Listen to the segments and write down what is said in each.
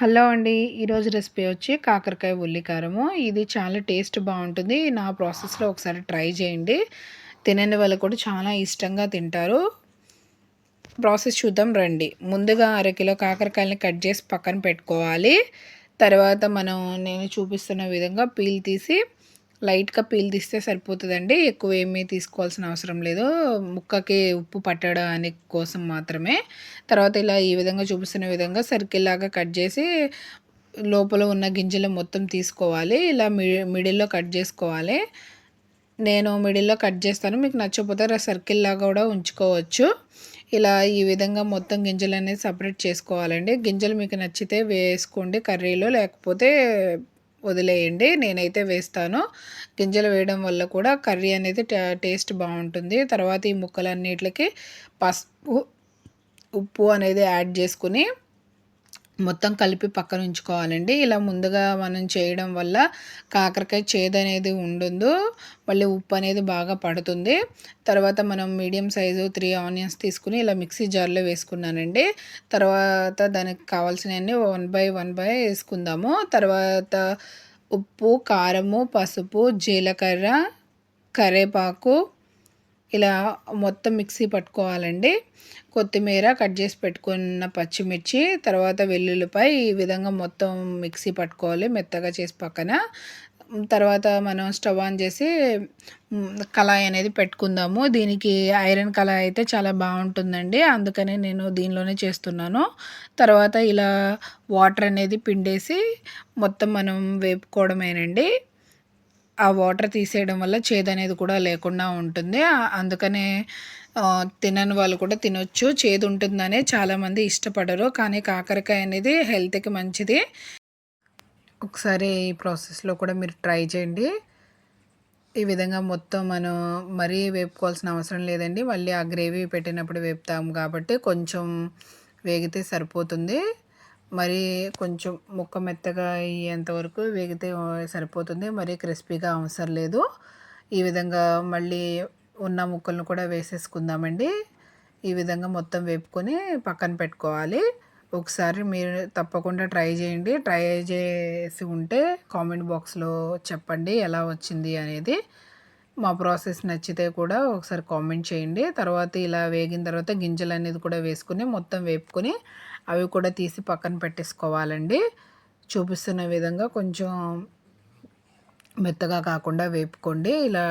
Hello అండి. ఈరోజు recipe వచ్చి కాకరకాయ ఉల్లి కారము. ఇది చాలా టేస్ట్ బావుంటుంది. నా ప్రాసెస్‌లో ఒకసారి ట్రై చేయండి. తినని వాళ్ళు కూడా చాలా ఇష్టంగా తింటారు. ప్రాసెస్ చూద్దాం రండి. ముందుగా అరకిలో కాకరకాయలని కట్ చేసి పక్కన పెట్టుకోవాలి. తర్వాత నేను చూపిస్తున్న విధంగా పీల్ తీసి లైట్‌గా పీల్ తీస్తే సరిపోతదండి. ఎక్కువ ఏమీ తీసుకోవాల్సిన అవసరం లేదు. ముక్కకి ఉప్పు పట్టడానికి కోసం మాత్రమే. తర్వాత ఇలా ఈ విధంగా చూపిస్తున్న విధంగా సర్కిల్‌లాగా కట్ చేసి లోపల ఉన్న గింజలు మొత్తం తీసుకోవాలి. ఇలా మిడిల్‌లో కట్ చేసుకోవాలి. నేను మిడిల్‌లో కట్ చేస్తాను. మీకు నచ్చకపోతే సర్కిల్‌లాగా కూడా ఉంచుకోవచ్చు. ఇలా ఈ విధంగా మొత్తం గింజలనేది సెపరేట్ చేసుకోవాలండి. గింజలు మీకు నచ్చితే వేసుకోండి కర్రీలో, లేకపోతే వదిలేయండి. నేనైతే వేస్తాను. గింజలు వేయడం వల్ల కూడా కర్రీ అనేది టేస్ట్ బావుంటుంది. తర్వాత ఈ ముక్కలన్నిట్లకి పసుపు, ఉప్పు అనేది యాడ్ చేసుకొని మొత్తం కలిపి పక్కన ఉంచుకోవాలండి. ఇలా ముందుగా మనం చేయడం వల్ల కాకరకాయ చేదనేది ఉండదు. మళ్ళీ ఉప్పు అనేది బాగా పడుతుంది. తర్వాత మనం మీడియం సైజు 3 ఆనియన్స్ తీసుకొని ఇలా మిక్సీ జార్‌లో వేసుకున్నానండి. తర్వాత దానికి కావాల్సినవన్నీ వన్ బై వన్ వేసుకుందాము. తర్వాత ఉప్పు, కారము, పసుపు, జీలకర్ర, కరివేపాకు ఇలా మొత్తం మిక్సీ పట్టుకోవాలండి. కొత్తిమీర, కట్ చేసి పెట్టుకున్న పచ్చిమిర్చి, తర్వాత వెల్లుల్లిపాయ ఈ విధంగా మొత్తం మిక్సీ పట్టుకోవాలి మెత్తగా చేసి పక్కన. తర్వాత మనం స్టవ్ ఆన్ చేసి కళాయి అనేది పెట్టుకుందాము. దీనికి ఐరన్ కళాయి అయితే చాలా బాగుంటుందండి. అందుకని నేను దీనిలోనే చేస్తున్నాను. తర్వాత ఇలా వాటర్ అనేది పిండేసి మొత్తం మనం వేపుకోవడమేనండి. ఆ వాటర్ తీసేయడం వల్ల చేదనేది కూడా లేకుండా ఉంటుంది. అందుకనే తినని వాళ్ళు కూడా తినొచ్చు. చేదు ఉంటుందనే చాలామంది ఇష్టపడరు. కానీ కాకరకాయ అనేది హెల్త్‌కి మంచిది. ఒకసారి ఈ ప్రాసెస్‌లో కూడా మీరు ట్రై చేయండి. ఈ విధంగా మొత్తం మనం మరీ వేపుకోవాల్సిన అవసరం లేదండి. మళ్ళీ ఆ గ్రేవీ పెట్టినప్పుడు వేపుతాం కాబట్టి కొంచెం వేగితే సరిపోతుంది. మరి కొంచెం ముక్క మెత్తగా అయ్యేంత వరకు వేగితే సరిపోతుంది. మరీ క్రిస్పీగా అవసరం లేదు. ఈ విధంగా మళ్ళీ ఉన్న ముక్కలను కూడా వేసేసుకుందామండి. ఈ విధంగా మొత్తం వేపుకొని పక్కన పెట్టుకోవాలి. ఒకసారి మీరు తప్పకుండా ట్రై చేయండి. ట్రై చేసి ఉంటే కామెంట్ బాక్స్‌లో చెప్పండి ఎలా వచ్చింది అనేది. మా ప్రాసెస్ నచ్చితే కూడా ఒకసారి కామెంట్ చేయండి. తర్వాత ఇలా వేగిన తర్వాత గింజలనేది కూడా వేసుకొని మొత్తం వేపుకొని అవి కూడా తీసి పక్కన పెట్టేసుకోవాలండి. చూపిస్తున్న విధంగా కొంచెం మెత్తగా కాకుండా వేపుకోండి. ఇలా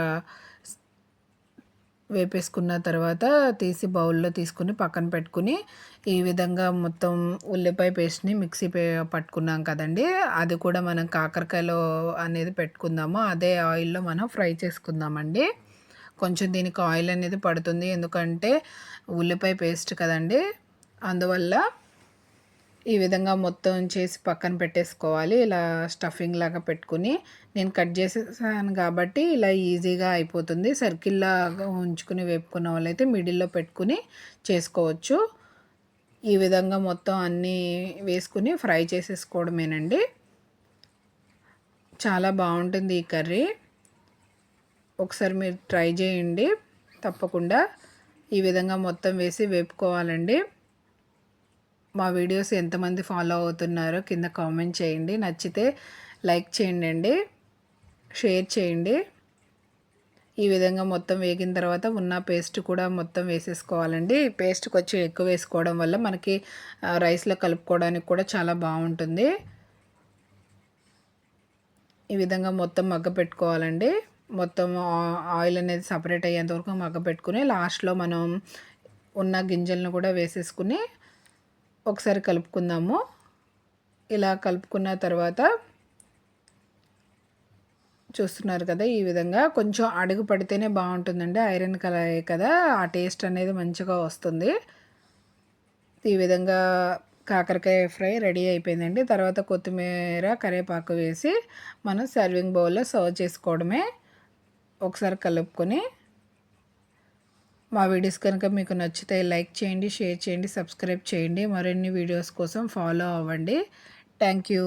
వేపేసుకున్న తర్వాత తీసి బౌల్‌లో తీసుకొని పక్కన పెట్టుకొని, ఈ విధంగా మొత్తం ఉల్లిపాయ పేస్ట్‌ని మిక్సీ పట్టుకున్నాం కదండీ! అది కూడా మనం కాకరకాయలో అనేది పెట్టుకుందాము. అదే ఆయిల్‌లో మనం ఫ్రై చేసుకుందామండి. కొంచెం దీనికి ఆయిల్ అనేది పడుతుంది. ఎందుకంటే ఉల్లిపాయ పేస్ట్ కదండీ! అందువల్ల ఈ విధంగా మొత్తం చేసి పక్కన పెట్టేసుకోవాలి. ఇలా స్టఫింగ్ లాగా పెట్టుకొని నేను కట్ చేసేసాను కాబట్టి ఇలా ఈజీగా అయిపోతుంది. సర్కిల్‌లాగా ఉంచుకొని వేపుకున్న వాళ్ళైతే మిడిల్‌లో పెట్టుకొని చేసుకోవచ్చు. ఈ విధంగా మొత్తం అన్నీ వేసుకొని ఫ్రై చేసేసుకోవడమేనండి. చాలా బావుంటుంది ఈ కర్రీ. ఒకసారి మీరు ట్రై చేయండి తప్పకుండా. ఈ విధంగా మొత్తం వేసి వేపుకోవాలండి. మా వీడియోస్ ఎంతమంది ఫాలో అవుతున్నారో కింద కామెంట్ చేయండి. నచ్చితే లైక్ చేయండి, షేర్ చేయండి. ఈ విధంగా మొత్తం వేగిన తర్వాత ఉన్న పేస్ట్ కూడా మొత్తం వేసేసుకోవాలండి. పేస్ట్ కొంచెం ఎక్కువ వేసుకోవడం వల్ల మనకి రైస్‌లో కలుపుకోవడానికి కూడా చాలా బాగుంటుంది. ఈ విధంగా మొత్తం మగ్గపెట్టుకోవాలండి. మొత్తం ఆయిల్ అనేది సపరేట్ అయ్యేంత వరకు మగ్గపెట్టుకొని లాస్ట్‌లో మనం ఉన్న గింజలను కూడా వేసేసుకుని ఒకసారి కలుపుకుందాము. ఇలా కలుపుకున్న తర్వాత చూస్తున్నారు కదా! ఈ విధంగా కొంచెం అడుగు పడితేనే బావుంటుందండి. ఐరన్ కళాయి కదా! ఆ టేస్ట్ అనేది మంచిగా వస్తుంది. ఈ విధంగా కాకరకాయ ఫ్రై రెడీ అయిపోయిందండి. తర్వాత కొత్తిమీర, కరివేపాకు వేసి మనం సర్వింగ్ బౌల్‌లో సర్వ్ చేసుకోవడమే. ఒకసారి కలుపుకొని మా వీడియోస్ కనుక మీకు నచ్చితే లైక్ చేయండి, షేర్ చేయండి, సబ్స్క్రైబ్ చేయండి. మరిన్ని వీడియోస్ కోసం ఫాలో అవ్వండి. Thank you.